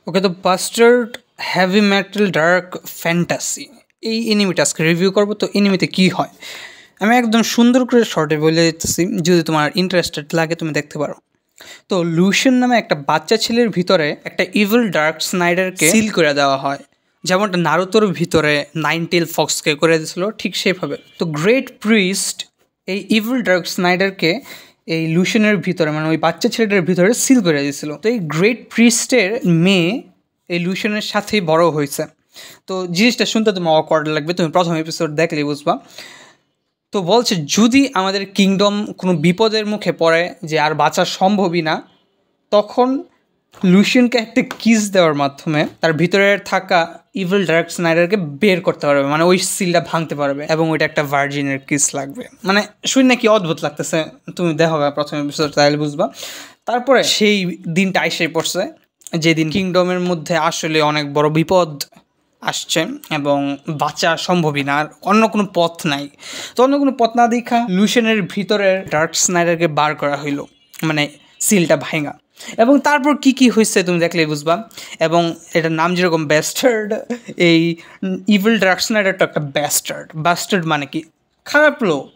ওকে, তো bastard heavy metal dark fantasy এই এনিমিটা আজকে রিভিউ করবো। তো এনিমিতে কী হয় আমি একদম সুন্দর করে শর্টে বলে দিতেছি, যদি তোমার ইন্টারেস্টেড লাগে তুমি দেখতে পারো। তো লুশিয়ান নামে একটা বাচ্চা ছেলের ভিতরে একটা ইভিল ডার্ক স্নাইডারকে সিল করে দেওয়া হয়, যেমনটা নারুতোর ভিতরে নাইনটেল ফক্সকে করে দিয়েছিল, ঠিক সেভাবে। তো গ্রেট প্রিস্ট এই ইভিল ডার্ক স্নাইডারকে এই লুশিয়ানের ভিতরে, মানে ওই বাচ্চা ছেলেটার ভিতরে সিল করে দিয়েছিল। তো এই গ্রেট প্রিস্টের মেয়ে এই লুশিয়ানের সাথেই বড় হয়েছে। তো জিনিসটা শুনতে তোমার অকওয়ার্ড লাগবে, তুমি প্রথম এপিসোড দেখলেই বুঝবা। তো বলছে যদি আমাদের কিংডম কোনো বিপদের মুখে পড়ে যে আর বাঁচা সম্ভবই না, তখন লুশিয়ানকে একটা কিস দেওয়ার মাধ্যমে তার ভিতরে থাকা ইভিল ডার্ক স্নাইডারকে বের করতে পারবে, মানে ওই সিলটা ভাঙতে পারবে, এবং ওইটা একটা ভার্জিনের কিস লাগবে। মানে শুনে নাকি অদ্ভুত লাগতেছে, তুমি দেখো প্রথম এপিসোড তাহলে বুঝবা। তারপরে সেই দিনটা আইসেই পড়ছে যেদিন কিংডমের মধ্যে আসলে অনেক বড় বিপদ আসছে এবং বাঁচা সম্ভবই না, আর অন্য কোনো পথ নাই। তো অন্য কোনো পথ না দেখা লুশিয়ানের ভিতরের ডার্ক স্নাইডারকে বার করা হইলো, মানে সিলটা ভাঙা। এবং তারপর কি কি হয়েছে তুমি দেখলেই বুঝবা। এবং এটার নাম যেরকম ব্যাস্টার্ড, এই ইভিল ডার্ক স্নাইডারটা একটা ব্যাস্টার্ড। ব্যাস্টার্ড মানে কি? খারাপ লোক।